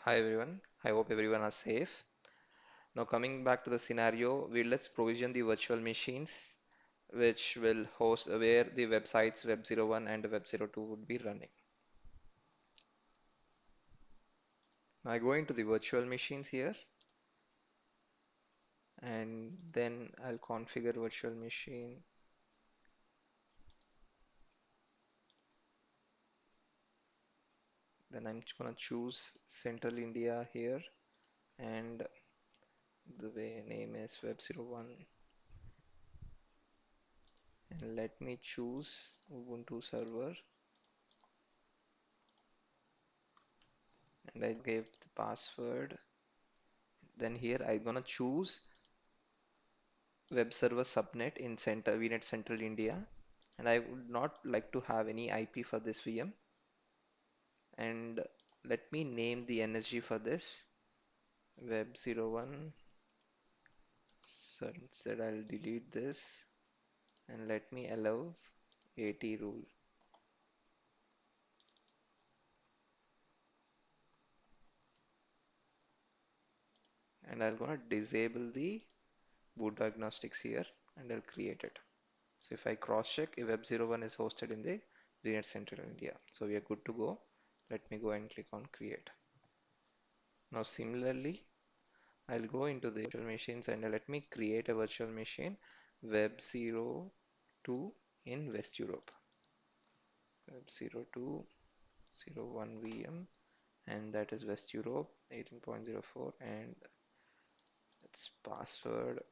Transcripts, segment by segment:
Hi everyone. I hope everyone are safe. Now coming back to the scenario, let's provision the virtual machines which will host where the websites Web01 and Web02 would be running. I go into the virtual machines here and then I'll configure virtual machine. Then I'm gonna choose Central India here and the way name is Web01 and let me choose Ubuntu server and I gave the password. Then here I'm gonna choose web server subnet in center VNet Central India, and I would not like to have any IP for this VM. And let me name the NSG for this Web01. So instead I'll delete this and let me allow AT rule. And I'm gonna disable the boot diagnostics here and I'll create it. So if I cross check if Web01 is hosted in the VNet Central India. So we are good to go. Let me go and click on create. Now similarly I'll go into the virtual machines and let me create a virtual machine Web02 in West Europe. Web0201 VM and that is West Europe 18.04 and its password.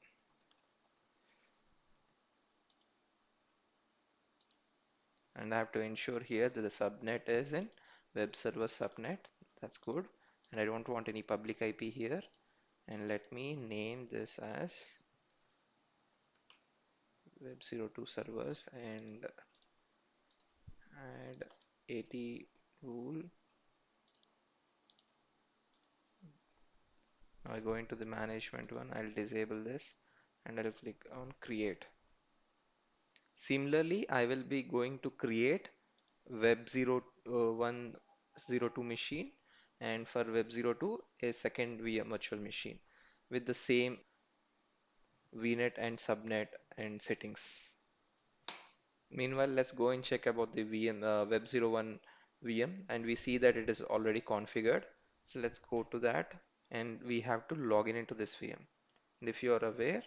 And I have to ensure here that the subnet is in web server subnet. That's good. And I don't want any public IP here. And let me name this as Web02 servers and add AT rule. Now I go into the management one, I'll disable this and I'll click on create. Similarly, I will be going to create Web0102 machine and for Web02 a second VM virtual machine with the same VNet and subnet and settings. Meanwhile, let's go and check about the Web01 VM and we see that it is already configured. So let's go to that and we have to log in into this VM. And if you are aware,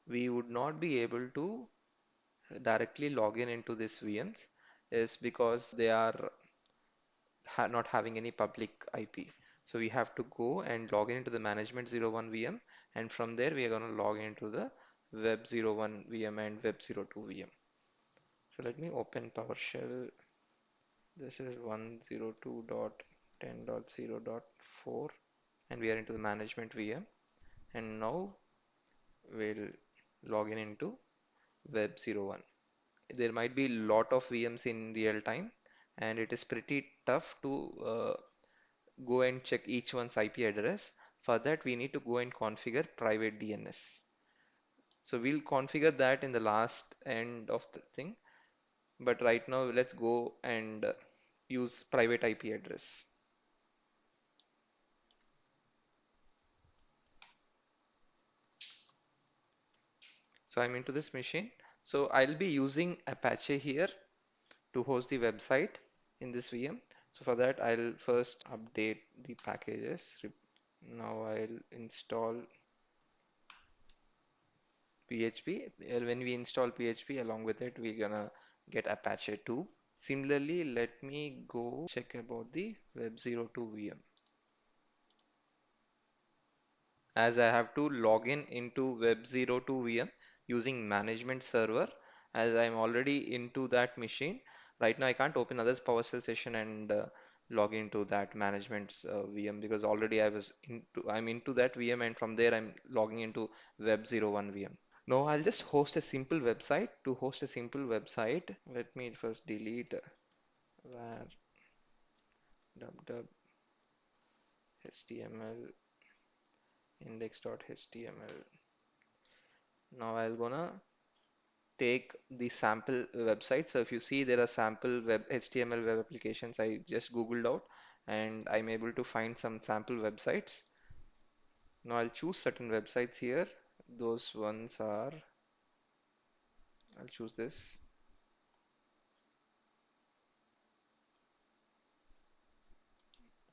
we would not be able to directly log in into these VMs is because they are not having any public IP. So we have to go and log in into the management 01 VM and from there we are going to log into the Web01 VM and Web02 VM. So let me open PowerShell. This is 102.10.0.4 and we are into the management VM and now we'll log in into Web01. There might be a lot of VMs in real time and it is pretty tough to go and check each one's IP address. For that, we need to go and configure private DNS. So we'll configure that in the last end of the thing. But right now, let's go and use private IP address. So I'm into this machine. So I'll be using Apache here to host the website in this VM. So for that, I'll first update the packages. Now I'll install PHP. When we install PHP, along with it, we're gonna get Apache 2. Similarly, let me go check about the Web02 VM. As I have to log in into Web02 VM using management server, as I'm already into that machine. Right now, I can't open others PowerShell session and log into that management VM because already I'm into that VM and from there I'm logging into Web01 VM. No, I'll just host a simple website. To host a simple website, let me first delete var www html index.html. Now I'll gonna take the sample website. So if you see there are sample web HTML web applications, I just googled out and I'm able to find some sample websites. Now I'll choose certain websites here. Those ones are, I'll choose this.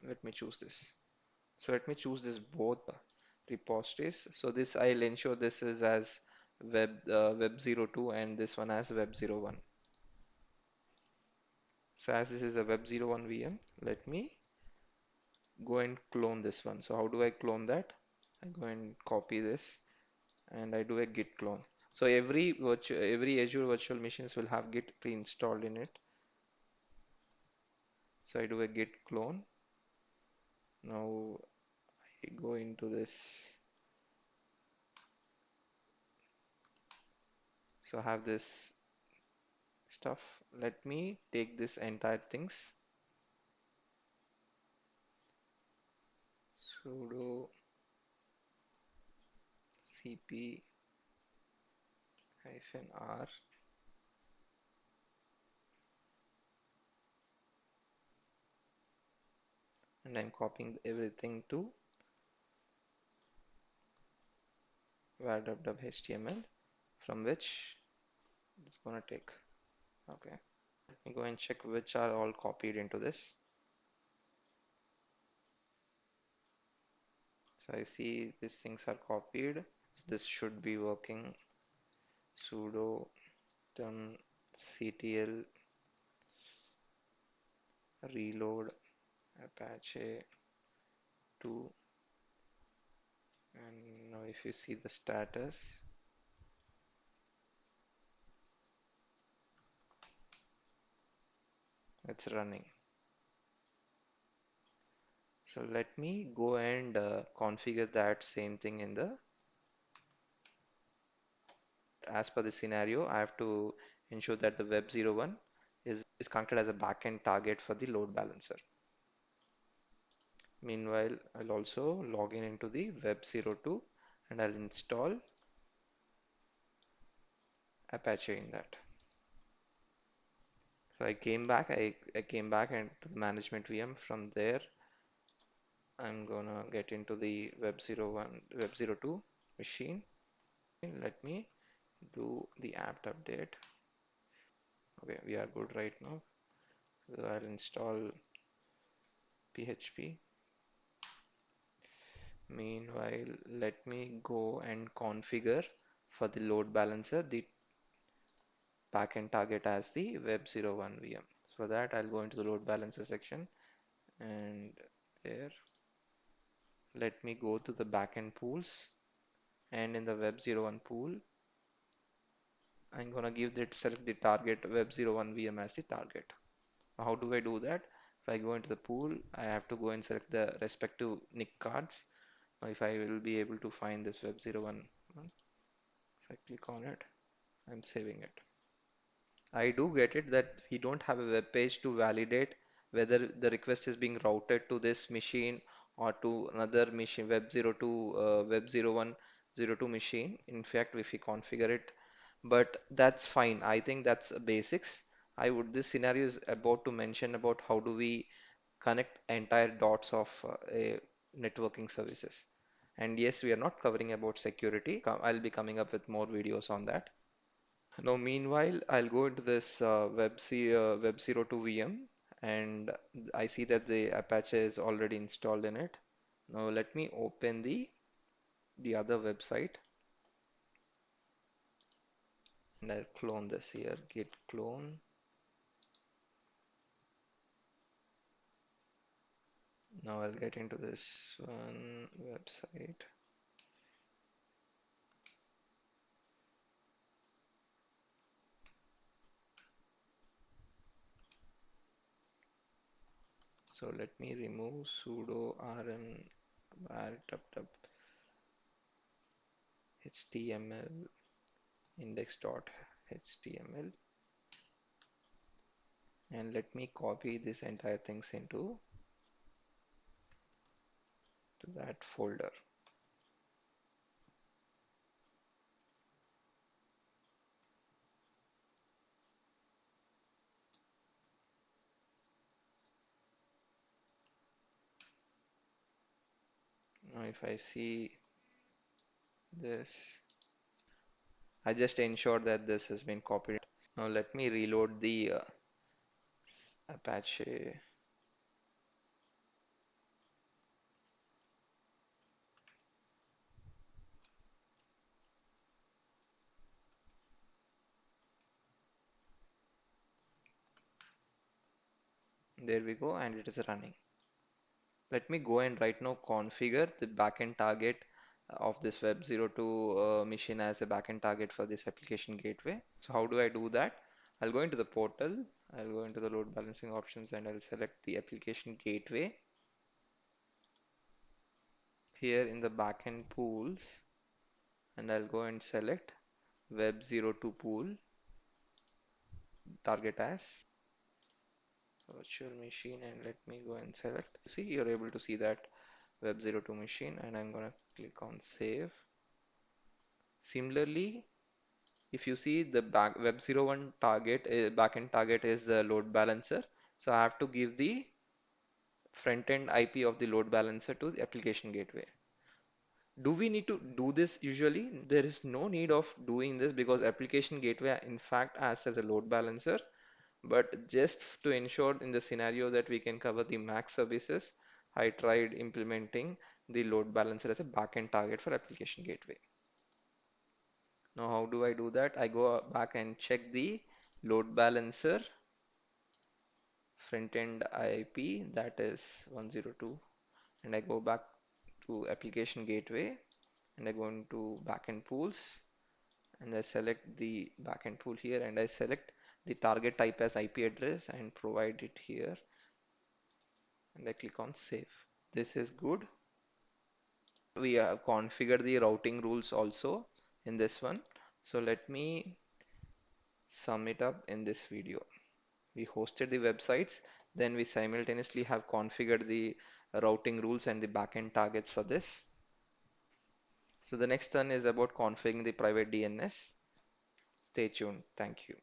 Let me choose this. So let me choose this both repositories. So this I'll ensure this is as web02 and this one as web01. So as this is a web01 VM, let me go and clone this one. So how do I clone that? I go and copy this and I do a git clone. So every Azure virtual machines will have git pre-installed in it. So I do a git clone. Now I go into this. So I have this stuff. Let me take this entire things. Sudo cp -r, and I'm copying everything to var.html, from which it's gonna take. Okay, let me go and check which are all copied into this. So I see these things are copied. So this should be working. Sudo ctl reload apache 2, and now if you see the status, it's running. So let me go and configure that same thing in the, as per the scenario, I have to ensure that the web01 is connected as a backend target for the load balancer. Meanwhile, I'll also log in into the web02 and I'll install Apache in that. So I came back into the management VM. From there, I'm gonna get into the web01, web02 machine. Let me do the apt update. Okay, we are good right now. So I'll install PHP. Meanwhile, let me go and configure for the load balancer the backend target as the web01 VM. For that, I'll go into the load balancer section and there, let me go to the backend pools, and in the web01 pool, I'm gonna give that, select the target web01 VM as the target. How do I do that? If I go into the pool, I have to go and select the respective NIC cards. Now if I will be able to find this web01 one, so I click on it, I'm saving it. I do get it that we don't have a web page to validate whether the request is being routed to this machine or to another machine, web02, web01, 02 machine. In fact, if we configure it, but that's fine. I think that's basics. This scenario is about to mention about how do we connect entire dots of a networking services. And yes, we are not covering about security. I'll be coming up with more videos on that. Now, meanwhile, I'll go into this web02 VM, and I see that the Apache is already installed in it. Now, let me open the other website, and I'll clone this here, git clone. Now I'll get into this one website. So let me remove sudo rm var html index.html, and let me copy this entire things into that folder. Now if I see this, I just ensure that this has been copied. Now let me reload the Apache. There we go, and it is running. Let me go and right now configure the backend target of this Web02 machine as a backend target for this application gateway. So how do I do that? I'll go into the portal, I'll go into the load balancing options and I'll select the application gateway. Here in the backend pools, and I'll go and select Web02 pool, target as virtual machine, and let me go and select. See, you're able to see that Web02 machine, and I'm gonna click on save. Similarly, if you see the Web01 target, backend target is the load balancer. So I have to give the front-end IP of the load balancer to the application gateway. Do we need to do this usually? There is no need of doing this because application gateway in fact acts as a load balancer. But just to ensure in the scenario that we can cover the max services, I tried implementing the load balancer as a backend target for application gateway. Now, how do I do that? I go back and check the load balancer front-end IP, that is 102, and I go back to application gateway and I go into backend pools and I select the backend pool here and I select the target type as IP address and provide it here and I click on save. This is good. We have configured the routing rules also in this one. So let me sum it up in this video. We hosted the websites, then we simultaneously have configured the routing rules and the backend targets for this. So the next turn is about configuring the private DNS. Stay tuned. Thank you.